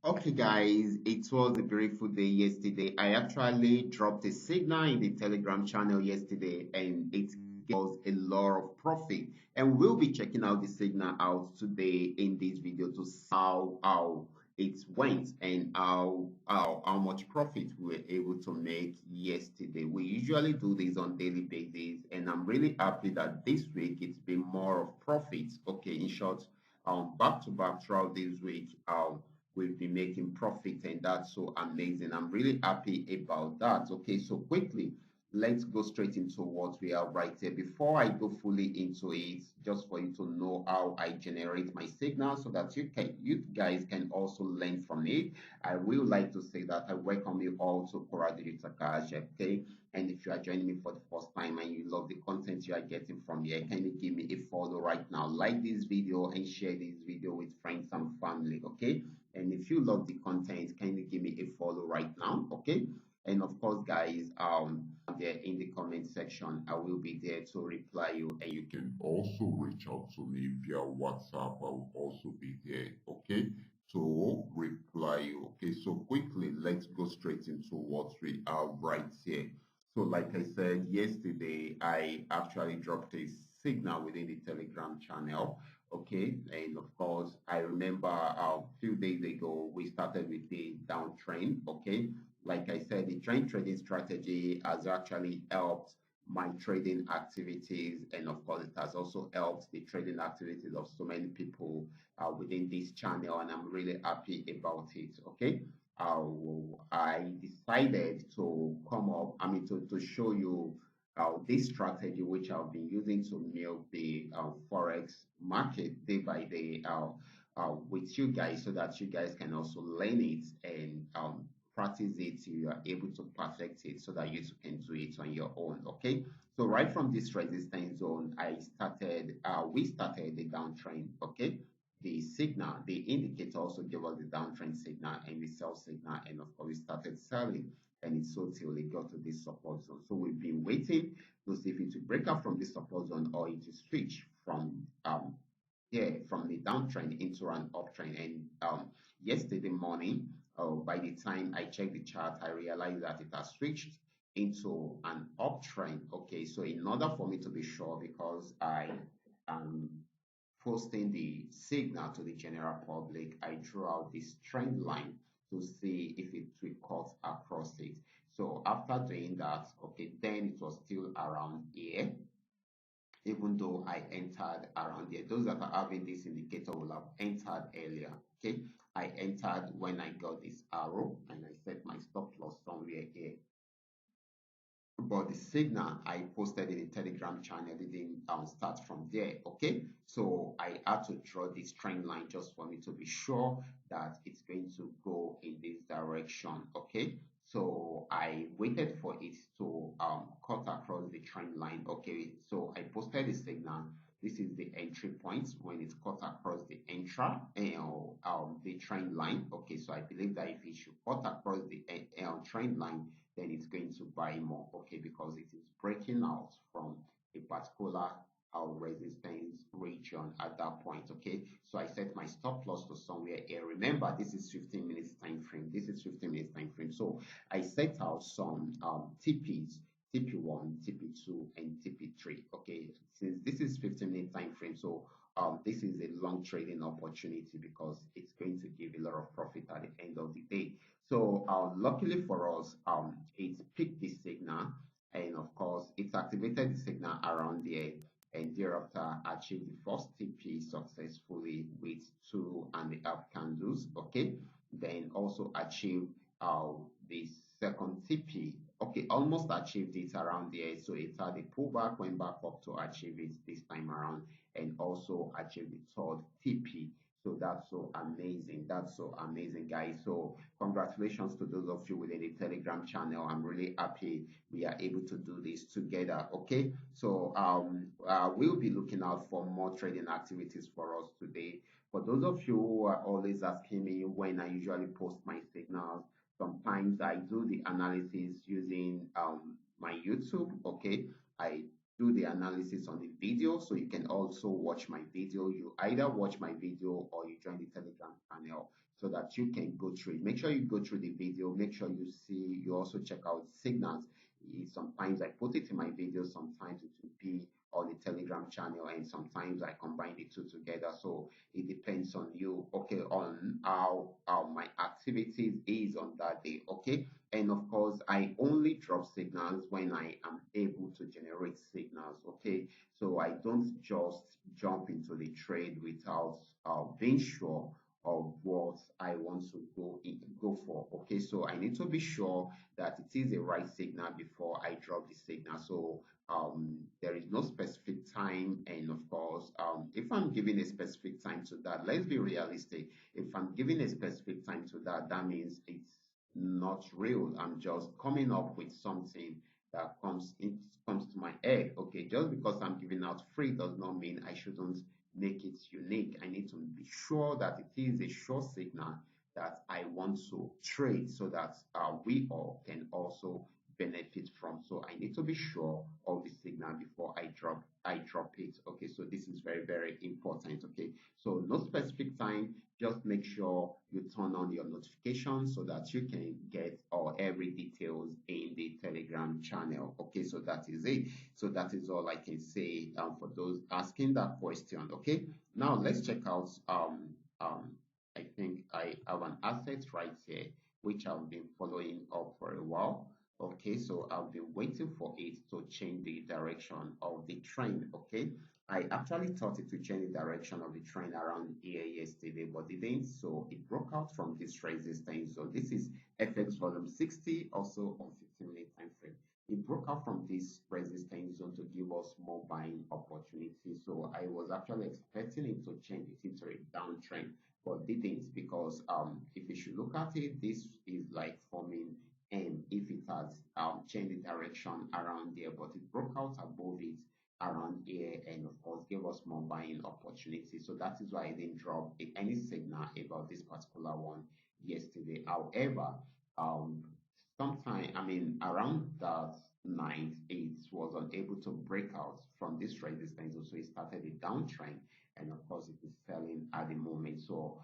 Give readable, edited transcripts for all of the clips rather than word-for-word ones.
Okay, guys, it was a beautiful day yesterday. I actually dropped a signal in the Telegram channel yesterday, and it gave us a lot of profit. And we'll be checking out the signal out today in this video to see how it went and how much profit we were able to make yesterday. We usually do this on daily basis, and I'm really happy that this week it's been more of profits. Okay, in short, back to back throughout this week. We've been making profit, and that's so amazing. I'm really happy about that. Okay, so quickly, let's go straight into what we have right here. Before I go fully into it, just for you to know how I generate my signal so that you guys can also learn from it. I will like to say that I welcome you all to Qora detectorK. Okay, and if you are joining me for the first time and you love the content you are getting from here, kindly give me a follow right now. Like this video and share this video with friends and family. Okay, and if you love the content, kindly give me a follow right now. Okay, and of course, guys, there in the comment section, I will be there to reply you, and you can also reach out to me via WhatsApp. I will also be there. Okay, to reply you. Okay, so quickly, let's go straight into what we have right here. So, like I said yesterday, I actually dropped a signal within the Telegram channel. Okay, and of course, I remember a few days ago we started with the downtrend. Okay, like I said, the trend trading strategy has actually helped my trading activities, and of course, it has also helped the trading activities of so many people within this channel, and I'm really happy about it. Okay, uh, I decided to come up, to show you this strategy which I've been using to milk the forex market day by day with you guys, so that you guys can also learn it and practice it till you are able to perfect it, so that you can do it on your own. Okay, so right from this resistance zone, we started the downtrend. Okay, the signal, the indicator also gave us the downtrend signal and the sell signal, and of course we started selling, and it sold till it got to this support zone. So we've been waiting to see if it will break out from this support zone, or it will switch from the downtrend into an uptrend. And yesterday morning, by the time I checked the chart, I realized that it has switched into an uptrend. Okay, so in order for me to be sure, because I am posting the signal to the general public, I drew out this trend line to see if it will cut across it. So after doing that, okay, then it was still around here, even though I entered around there. Those that are having this indicator will have entered earlier. Okay, I entered when I got this arrow, and I set my stop loss somewhere here. But the signal I posted in the Telegram channel didn't start from there. Okay, so I had to draw this trend line just for me to be sure that it's going to go in this direction. Okay, so I waited for it to cut across the trend line. Okay, so I posted the signal. This is the entry point when it's cut across the the trend line. Okay, so I believe that if it should cut across the trend line, then it's going to buy more. Okay, because it is breaking out from a particular resistance region at that point. Okay, so I set my stop loss to somewhere here. Remember, this is 15 minutes time frame. This is 15 minutes time frame. So I set out some TPs, TP1, TP2, and TP3. Okay, since this is 15-minute time frame, so this is a long trading opportunity because it's going to give a lot of profit at the end of the day. So luckily for us, it picked the signal, and of course it activated the signal around there, and thereafter achieved the first TP successfully with 2.5 candles. Okay, then also achieved the second TP. Okay, almost achieved it around there. So it had a pullback, went back up to achieve it this time around, and also achieved the third TP. So that's so amazing. That's so amazing, guys. So congratulations to those of you within the Telegram channel. I'm really happy we are able to do this together. Okay. So we'll be looking out for more trading activities for us today. For those of you who are always asking me when I usually post my signals, sometimes I do the analysis using my YouTube. Okay. I do the analysis on the video, so you can also watch my video. You either watch my video or you join the Telegram channel, so that you can go through it. Make sure you go through the video. Make sure you see, you also check out signals. Sometimes I put it in my video, sometimes it will be on the Telegram channel, and sometimes I combine the two together. So it depends on you, okay, on how my activities is on that day, okay. And of course, I only drop signals when I am able to generate signals, okay. So I don't just jump into the trade without being sure of what I want to go for. Okay, so I need to be sure that it is the right signal before I drop the signal. So there is no specific time, and of course, if I'm giving a specific time to that, let's be realistic. If I'm giving a specific time to that, that means it's not real. I'm just coming up with something that comes to my head. Okay, just because I'm giving out free does not mean I shouldn't make it unique. I need to be sure that it is a sure signal that I want to trade, so that we all can also benefit from. So I need to be sure of the signal before I drop it. Okay, so this is very, very important. Okay, so no specific time, just make sure you turn on your notifications so that you can get all every details in the Telegram channel. Okay, so that is it. So that is all I can say for those asking that question. Okay, now let's check out I think I have an asset right here which I've been following up for a while. Okay, so I've been waiting for it to change the direction of the trend. Okay, I actually thought it would change the direction of the trend around here yesterday, but it didn't. So it broke out from this resistance. So this is FX volume 60, also on 15-minute time frame. It broke out from this resistance zone to give us more buying opportunity. So I was actually expecting it to change it into a downtrend, but didn't, because if you should look at it, this is like forming, and if it has changed the direction around there, but it broke out above it around here, and of course gave us more buying opportunity. So that is why I didn't drop any signal about this particular one yesterday. However, um sometime, I mean, around that night, it was unable to break out from this resistance, so it started a downtrend, and of course it is selling at the moment. So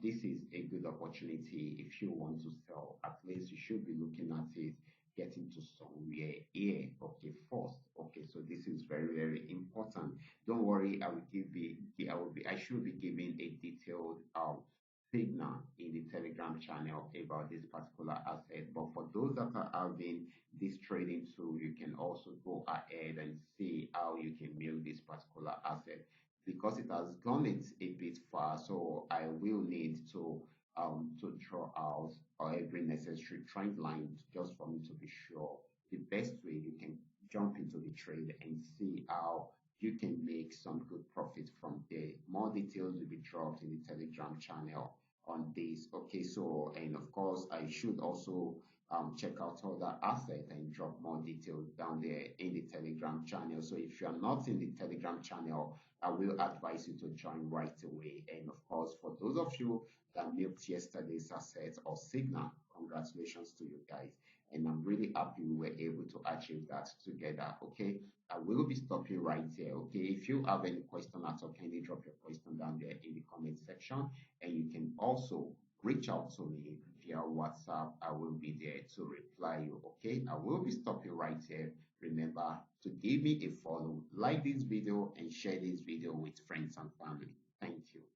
this is a good opportunity. If you want to sell, at least you should be looking at it getting to somewhere here, okay, first. Okay, so this is very, very important. Don't worry, I should be giving a detailed signal in the Telegram channel about this particular asset. But for those that are having this trading tool, you can also go ahead and see how you can build this particular asset, because it has gone it a bit far. So I will need to draw out every necessary trend line just for me to be sure the best way you can jump into the trade and see how you can make some good profit from there. More details will be dropped in the Telegram channel on this. Okay, so, and of course, I should also check out other assets and drop more details down there in the Telegram channel. So if you are not in the Telegram channel, I will advise you to join right away. And of course, for those of you that milked yesterday's asset or signal, congratulations to you guys. And I'm really happy we were able to achieve that together. Okay, I will be stopping right here. Okay, if you have any question at all, kindly drop your question down there in the comment section, and you can also reach out to me via WhatsApp. I will be there to reply you. Okay, I will be stopping right here. Remember to give me a follow, like this video, and share this video with friends and family. Thank you.